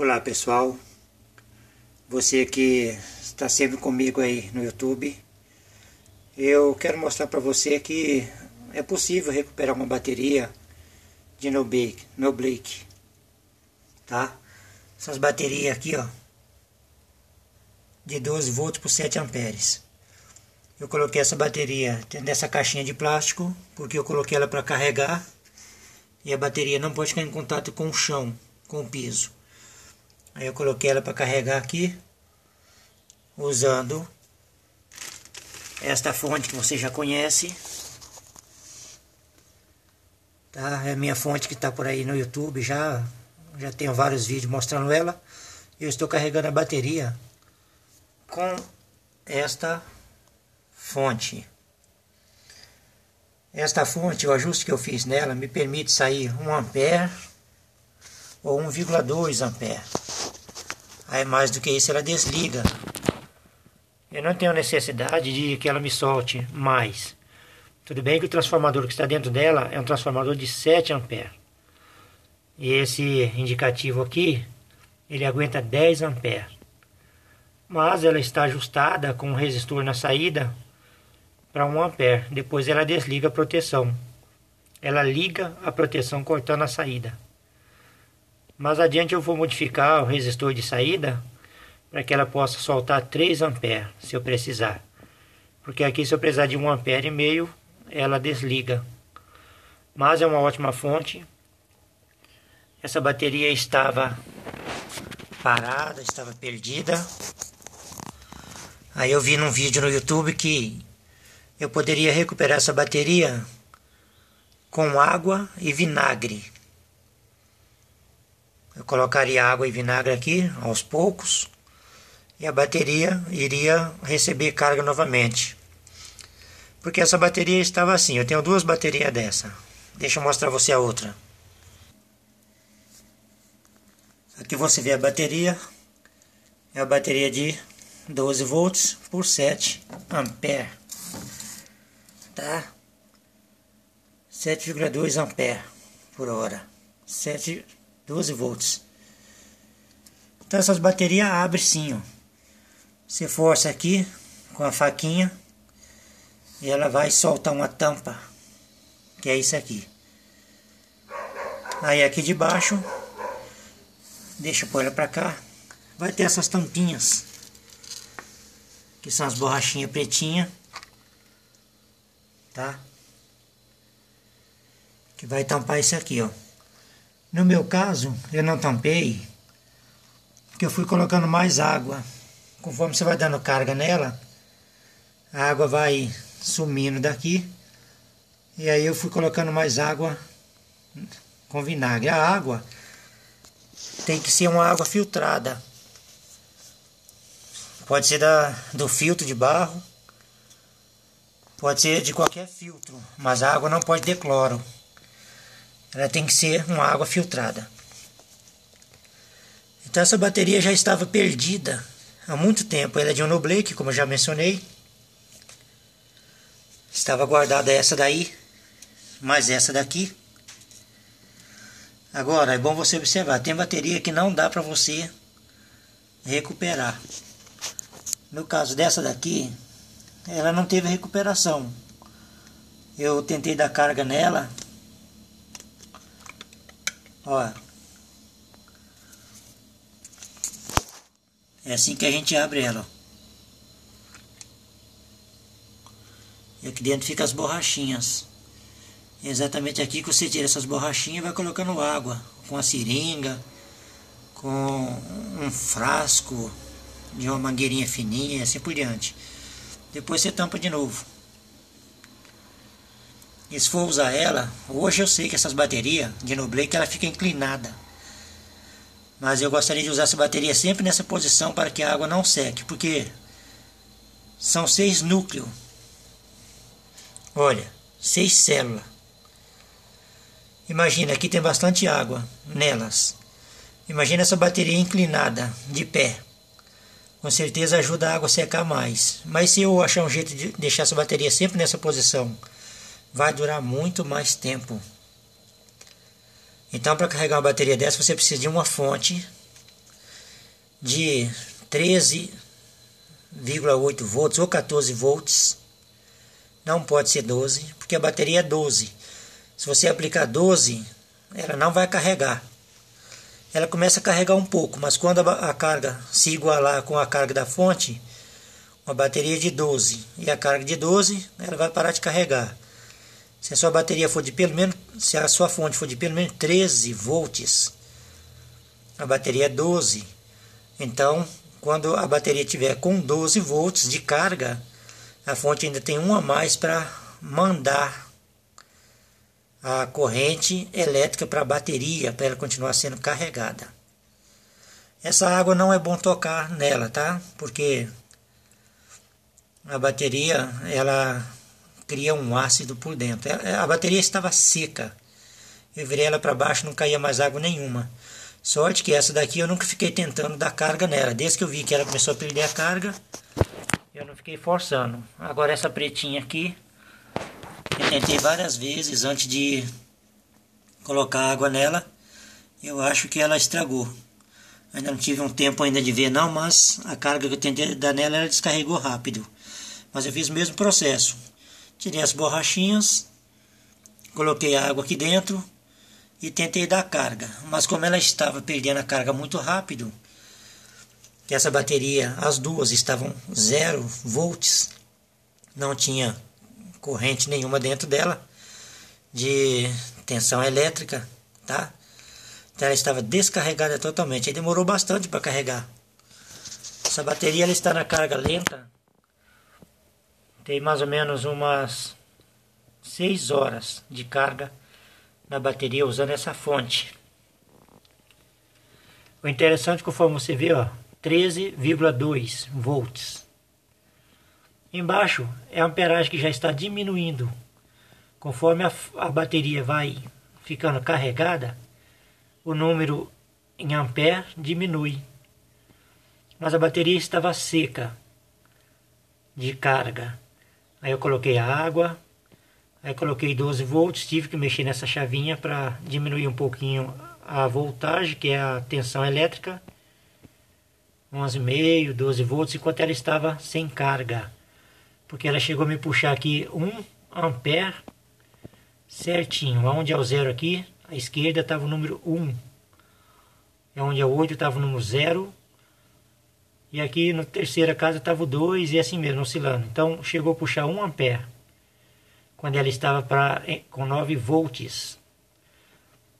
Olá pessoal, você que está sempre comigo aí no YouTube, eu quero mostrar para você que é possível recuperar uma bateria de NoBlake, tá? Essas baterias aqui, ó, de 12 volts por 7 amperes. Eu coloquei essa bateria dentro dessa caixinha de plástico porque eu coloquei ela para carregar e a bateria não pode ficar em contato com o chão, com o piso. Aí eu coloquei ela para carregar aqui, usando esta fonte que você já conhece, tá? É a minha fonte que está por aí no YouTube, já tenho vários vídeos mostrando ela. Eu estou carregando a bateria com esta fonte. Esta fonte, o ajuste que eu fiz nela, me permite sair 1 ampere ou 1,2 ampere. Aí mais do que isso ela desliga. Eu não tenho necessidade de que ela me solte mais. Tudo bem que o transformador que está dentro dela é um transformador de 7 amperes. E esse indicativo aqui, ele aguenta 10 amperes. Mas ela está ajustada com um resistor na saída para 1 ampere. Depois ela desliga a proteção. Ela liga a proteção cortando a saída. Mais adiante eu vou modificar o resistor de saída para que ela possa soltar 3 amperes, se eu precisar. Porque aqui, se eu precisar de 1,5 ampere, ela desliga. Mas é uma ótima fonte. Essa bateria estava parada, estava perdida. Aí eu vi num vídeo no YouTube que eu poderia recuperar essa bateria com água e vinagre. Eu colocaria água e vinagre aqui, aos poucos, e a bateria iria receber carga novamente. Porque essa bateria estava assim, eu tenho 2 baterias dessa. Deixa eu mostrar você a outra. Aqui você vê a bateria, é a bateria de 12 volts por 7 amperes, tá? 7,2 amperes por hora, 12 volts. Então essas baterias abrem sim, ó. Você força aqui com a faquinha e ela vai soltar uma tampa, que é isso aqui. Aí aqui de baixo, deixa eu pôr ela pra cá, vai ter essas tampinhas, que são as borrachinhas pretinhas, tá? Que vai tampar isso aqui, ó. No meu caso, eu não tampei, porque eu fui colocando mais água. Conforme você vai dando carga nela, a água vai sumindo daqui. E aí eu fui colocando mais água com vinagre. A água tem que ser uma água filtrada. Pode ser do filtro de barro, pode ser de qualquer filtro, mas a água não pode ter cloro. Ela tem que ser uma água filtrada. Então essa bateria já estava perdida há muito tempo. Ela é de um NoBlake, como eu já mencionei. Estava guardada essa daí, mais essa daqui. Agora é bom você observar, tem bateria que não dá para você recuperar. No caso dessa daqui, ela não teve recuperação. Eu tentei dar carga nela. Ó, é assim que a gente abre ela, ó. E aqui dentro fica as borrachinhas. É exatamente aqui que você tira essas borrachinhas e vai colocando água, com a seringa, com um frasco de uma mangueirinha fininha e assim por diante. Depois você tampa de novo. E se for usar ela, hoje eu sei que essas baterias de NoBlake ela fica inclinada. Mas eu gostaria de usar essa bateria sempre nessa posição para que a água não seque, porque são 6 núcleos. Olha, 6 células. Imagina, aqui tem bastante água nelas. Imagina essa bateria inclinada, de pé. Com certeza ajuda a água a secar mais. Mas se eu achar um jeito de deixar essa bateria sempre nessa posição, vai durar muito mais tempo. Então, para carregar uma bateria dessa, você precisa de uma fonte de 13,8 volts ou 14 volts. Não pode ser 12, porque a bateria é 12. Se você aplicar 12, ela não vai carregar. Ela começa a carregar um pouco, mas quando a carga se igualar com a carga da fonte, uma bateria de 12 e a carga de 12, ela vai parar de carregar. Se a sua bateria for de pelo menos, se a sua fonte for de pelo menos 13 volts, a bateria é 12. Então, quando a bateria tiver com 12 volts de carga, a fonte ainda tem um a mais para mandar a corrente elétrica para a bateria, para ela continuar sendo carregada. Essa água não é bom tocar nela, tá? Porque a bateria, ela cria um ácido por dentro. A bateria estava seca. Eu virei ela para baixo, não caía mais água nenhuma. Sorte que essa daqui eu nunca fiquei tentando dar carga nela. Desde que eu vi que ela começou a perder a carga, eu não fiquei forçando. Agora essa pretinha aqui, eu tentei várias vezes antes de colocar água nela. Eu acho que ela estragou. Ainda não tive um tempo ainda de ver não, mas a carga que eu tentei dar nela, ela descarregou rápido. Mas eu fiz o mesmo processo. Tirei as borrachinhas, coloquei a água aqui dentro e tentei dar carga. Mas como ela estava perdendo a carga muito rápido, que essa bateria, as duas estavam 0 volts, não tinha corrente nenhuma dentro dela de tensão elétrica, tá? Então ela estava descarregada totalmente. Aí demorou bastante para carregar. Essa bateria ela está na carga lenta. Tem mais ou menos umas 6 horas de carga na bateria usando essa fonte. O interessante, conforme você vê, ó, 13,2 volts. Embaixo é a amperagem que já está diminuindo. Conforme a bateria vai ficando carregada, o número em ampere diminui. Mas a bateria estava seca de carga. Aí eu coloquei a água, aí coloquei 12 volts, tive que mexer nessa chavinha para diminuir um pouquinho a voltagem, que é a tensão elétrica, 11,5, 12 volts, enquanto ela estava sem carga. Porque ela chegou a me puxar aqui 1 ampere certinho. Onde é o 0 aqui, à esquerda estava o número 1. Onde é o 8 estava o número 0. E aqui na terceira casa estava o 2 e assim mesmo, oscilando. Então chegou a puxar 1 ampere. Quando ela estava com 9 volts.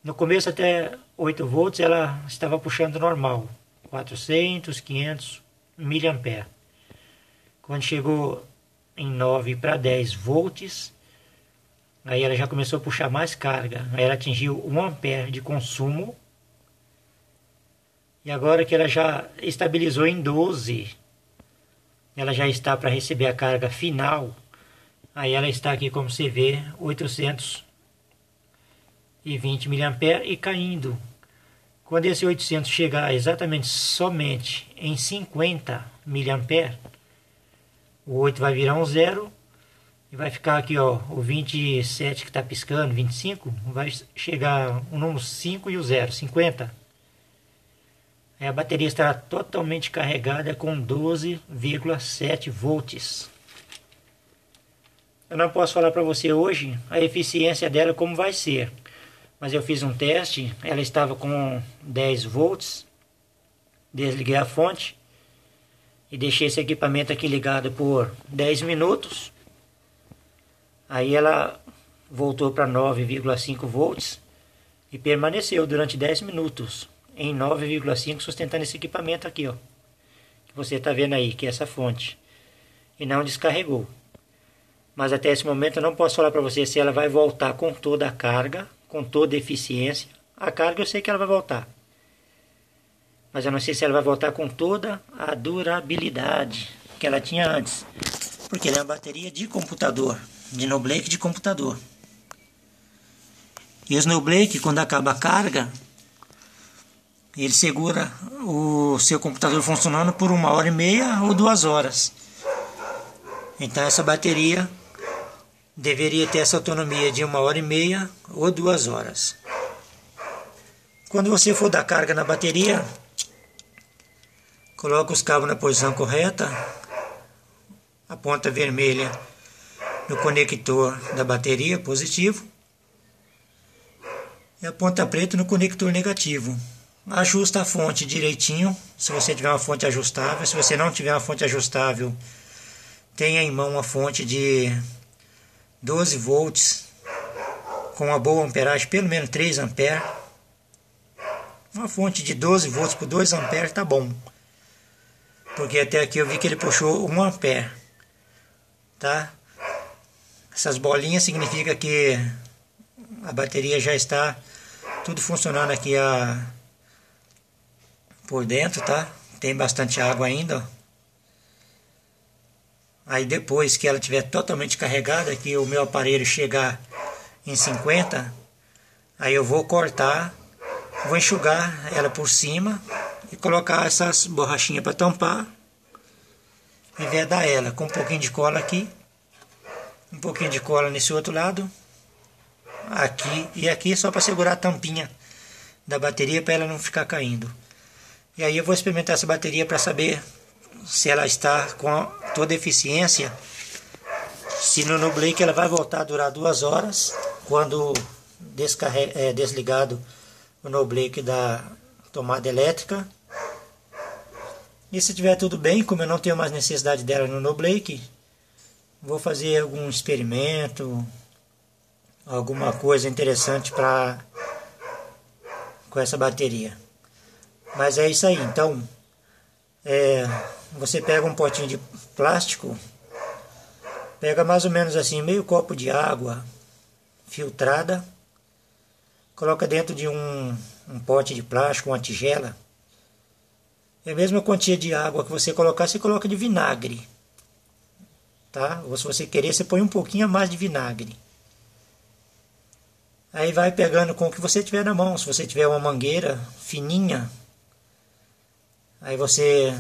No começo até 8 volts ela estava puxando normal. 400, 500 miliampere. Quando chegou em 9 para 10 volts, aí ela já começou a puxar mais carga. Aí ela atingiu 1 ampere de consumo. E agora que ela já estabilizou em 12, ela já está para receber a carga final. Aí ela está aqui, como você vê, 820 mA e caindo. Quando esse 800 chegar exatamente somente em 50 mA, o 8 vai virar um 0 e vai ficar aqui, ó, o 27 que está piscando, 25, vai chegar o número 5 e o 0, 50. Aí a bateria estará totalmente carregada com 12,7 volts. Eu não posso falar para você hoje a eficiência dela como vai ser. Mas eu fiz um teste, ela estava com 10 volts. Desliguei a fonte e deixei esse equipamento aqui ligado por 10 minutos. Aí ela voltou para 9,5 volts e permaneceu durante 10 minutos em 9,5, sustentando esse equipamento aqui, ó, que você está vendo aí, que é essa fonte, e não descarregou. Mas até esse momento eu não posso falar para você se ela vai voltar com toda a carga, com toda a eficiência. A carga eu sei que ela vai voltar, mas eu não sei se ela vai voltar com toda a durabilidade que ela tinha antes, porque ela é uma bateria de computador, de snowblake de computador. E o snowblake, quando acaba a carga, ele segura o seu computador funcionando por 1h30 ou 2 horas. Então essa bateria deveria ter essa autonomia de 1h30 ou 2 horas. Quando você for dar carga na bateria, Coloca os cabos na posição correta, a ponta vermelha no conector da bateria positivo e a ponta preta no conector negativo. Ajusta a fonte direitinho, se você tiver uma fonte ajustável. Se você não tiver uma fonte ajustável, tenha em mão uma fonte de 12 volts com uma boa amperagem, pelo menos 3 amperes. Uma fonte de 12 volts por 2 amperes tá bom. Porque até aqui eu vi que ele puxou 1 ampere. Tá? Essas bolinhas significa que a bateria já está tudo funcionando aqui por dentro, tá? Tem bastante água ainda, ó. Aí depois que ela estiver totalmente carregada, que o meu aparelho chegar em 50, aí eu vou cortar, vou enxugar ela por cima e colocar essas borrachinhas para tampar e vedar ela com um pouquinho de cola aqui, um pouquinho de cola nesse outro lado, aqui e aqui, só para segurar a tampinha da bateria para ela não ficar caindo. E aí eu vou experimentar essa bateria para saber se ela está com toda a eficiência. Se no no-break ela vai voltar a durar 2 horas quando desligado o no-break da tomada elétrica. E se tiver tudo bem, como eu não tenho mais necessidade dela no no-break, vou fazer algum experimento, alguma coisa interessante com essa bateria. Mas é isso aí. Então, você pega um potinho de plástico, pega mais ou menos assim meio copo de água filtrada, coloca dentro de um pote de plástico, uma tigela. É a mesma quantia de água que você colocar, você coloca de vinagre, tá? Ou se você querer, você põe um pouquinho a mais de vinagre. Aí vai pegando com o que você tiver na mão. Se você tiver uma mangueira fininha, aí você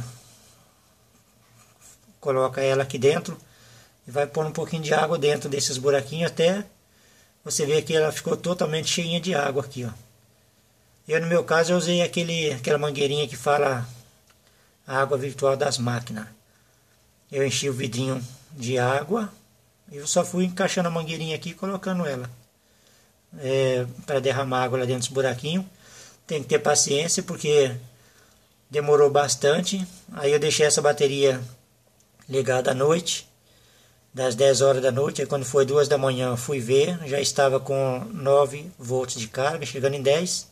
coloca ela aqui dentro e vai pôr um pouquinho de água dentro desses buraquinhos até você ver que ela ficou totalmente cheinha de água aqui, ó. Eu, no meu caso, eu usei aquela mangueirinha que fala a água virtual das máquinas. Eu enchi o vidrinho de água e eu só fui encaixando a mangueirinha aqui e colocando ela para derramar água lá dentro dos buraquinhos. Tem que ter paciência porque demorou bastante. Aí eu deixei essa bateria ligada à noite, das 10 horas da noite. Aí quando foi 2 da manhã fui ver, já estava com 9 volts de carga, chegando em 10.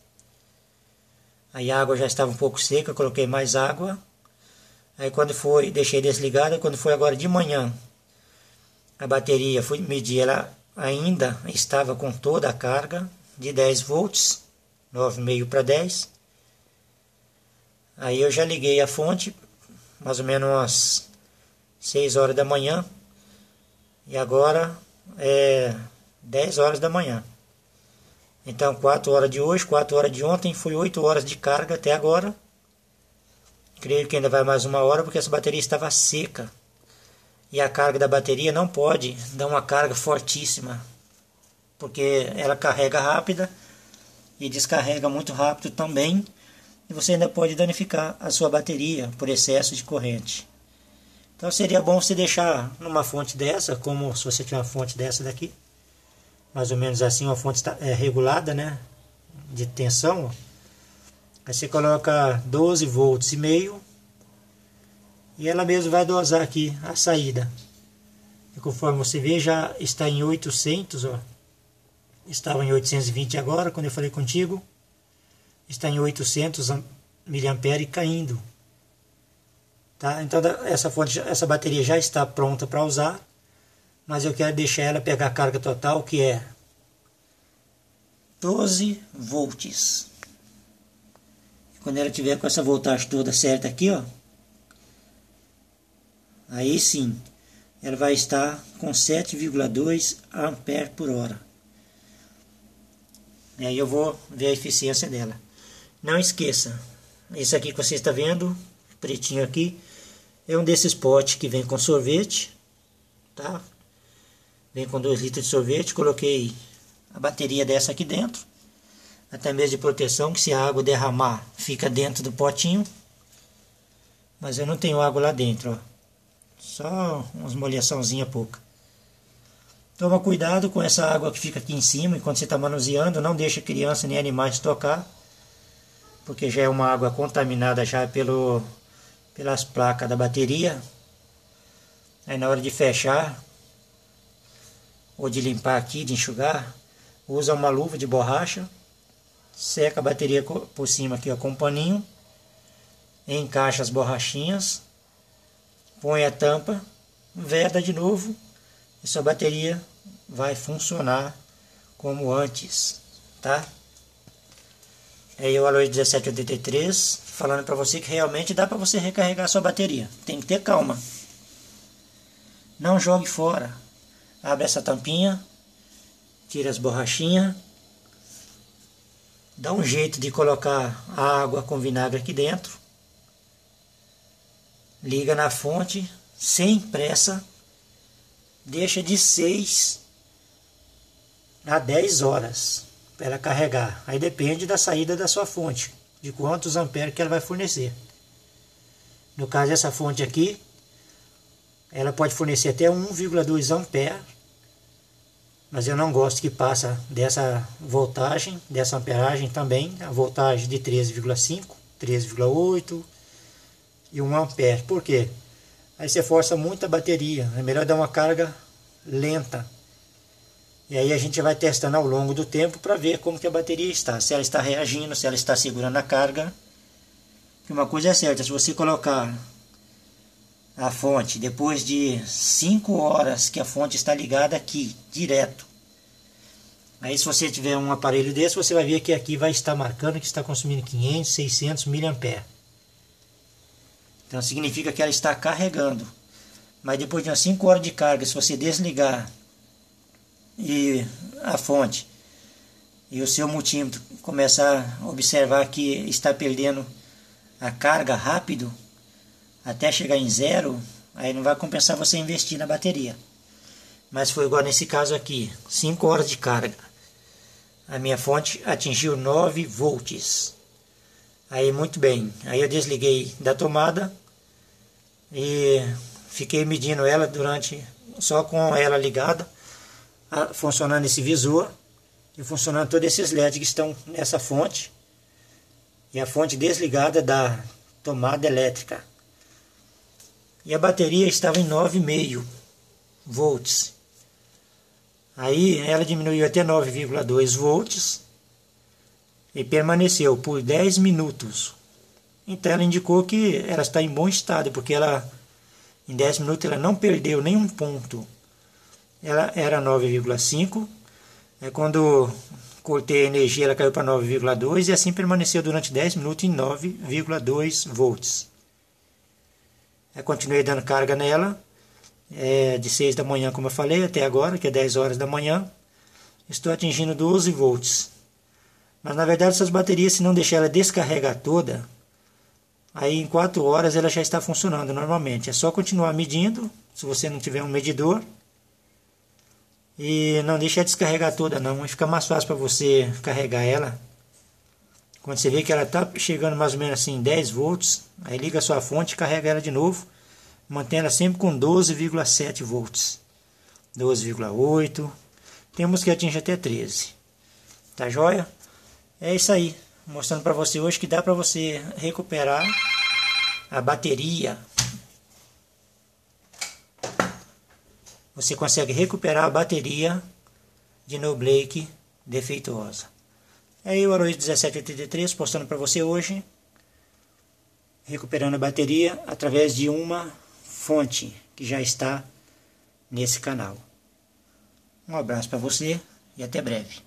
Aí a água já estava um pouco seca, coloquei mais água. Aí quando foi, deixei desligada. Quando foi agora de manhã, a bateria, fui medir, ela ainda estava com toda a carga de 10 volts, 9,5 para 10. Aí eu já liguei a fonte, mais ou menos umas 6 horas da manhã. E agora é 10 horas da manhã. Então 4 horas de hoje, 4 horas de ontem, foi 8 horas de carga até agora. Creio que ainda vai mais 1 hora porque essa bateria estava seca. E a carga da bateria não pode dar uma carga fortíssima, porque ela carrega rápida e descarrega muito rápido também. E você ainda pode danificar a sua bateria por excesso de corrente. Então seria bom você deixar numa fonte dessa, como se você tiver uma fonte dessa daqui, mais ou menos assim, uma fonte regulada, né, de tensão. Aí você coloca 12 volts e meio e ela mesmo vai dosar aqui a saída. E conforme você vê, já está em 800, ó. Estava em 820 agora, quando eu falei contigo. Está em 800 mA e caindo. Tá? Então essa bateria já está pronta para usar, mas eu quero deixar ela pegar a carga total, que é 12 volts. Quando ela tiver com essa voltagem toda certa aqui, ó, aí sim, ela vai estar com 7,2 ampere por hora. E aí eu vou ver a eficiência dela. Não esqueça, esse aqui que você está vendo, pretinho aqui, é um desses potes que vem com sorvete, tá? Vem com 2 litros de sorvete. Coloquei a bateria dessa aqui dentro, até mesmo de proteção, que se a água derramar, fica dentro do potinho. Mas eu não tenho água lá dentro, ó. Só umas molhaçãozinha pouca. Toma cuidado com essa água que fica aqui em cima, e quando você está manuseando, não deixa criança nem animais tocar, porque já é uma água contaminada já pelas placas da bateria. Aí na hora de fechar, ou de limpar aqui, de enxugar, usa uma luva de borracha, seca a bateria por cima aqui ó, com um paninho, encaixa as borrachinhas, põe a tampa, veda de novo, e sua bateria vai funcionar como antes, tá? Aí o Aloy 1783 falando para você que realmente dá para você recarregar sua bateria. Tem que ter calma. Não jogue fora. Abre essa tampinha, tira as borrachinhas, dá um jeito de colocar a água com vinagre aqui dentro, liga na fonte sem pressa, deixa de 6 a 10 horas para ela carregar. Aí depende da saída da sua fonte, de quantos amperes que ela vai fornecer. No caso dessa fonte aqui, ela pode fornecer até 1,2 ampere, mas eu não gosto que passa dessa voltagem, dessa amperagem também, a voltagem de 13,5, 13,8 e 1 ampere. Por quê? Aí você força muito a bateria, é melhor dar uma carga lenta. E aí a gente vai testando ao longo do tempo para ver como que a bateria está, se ela está reagindo, se ela está segurando a carga. Que uma coisa é certa, se você colocar a fonte depois de 5 horas que a fonte está ligada aqui, direto, aí se você tiver um aparelho desse, você vai ver que aqui vai estar marcando que está consumindo 500, 600 mA. Então significa que ela está carregando. Mas depois de umas 5 horas de carga, se você desligar e a fonte e o seu multímetro começar a observar que está perdendo a carga rápido, até chegar em 0, aí não vai compensar você investir na bateria. Mas foi igual nesse caso aqui, 5 horas de carga. A minha fonte atingiu 9 volts. Aí muito bem, aí eu desliguei da tomada e fiquei medindo ela durante, só com ela ligada, funcionando esse visor e funcionando todos esses LEDs que estão nessa fonte e a fonte desligada da tomada elétrica. E a bateria estava em 9,5 volts. Aí ela diminuiu até 9,2 volts e permaneceu por 10 minutos. Então ela indicou que ela está em bom estado, porque ela em 10 minutos ela não perdeu nenhum ponto. Ela era 9,5. Quando cortei a energia ela caiu para 9,2 e assim permaneceu durante 10 minutos em 9,2 volts. Eu continuei dando carga nela, de 6 da manhã, como eu falei, até agora, que é 10 horas da manhã. Estou atingindo 12 volts. Mas na verdade essas baterias, se não deixar ela descarregar toda, aí em 4 horas ela já está funcionando normalmente. É só continuar medindo, se você não tiver um medidor. E não deixa descarregar toda não, fica mais fácil para você carregar ela. Quando você vê que ela está chegando mais ou menos assim 10 volts, aí liga a sua fonte e carrega ela de novo, mantendo ela sempre com 12,7 volts, 12,8, temos que atingir até 13. Tá joia? É isso aí, mostrando para você hoje que dá para você recuperar a bateria. Você consegue recuperar a bateria de no Blake defeituosa. É aí o Aloy 1783 postando para você hoje, recuperando a bateria através de uma fonte que já está nesse canal. Um abraço para você e até breve.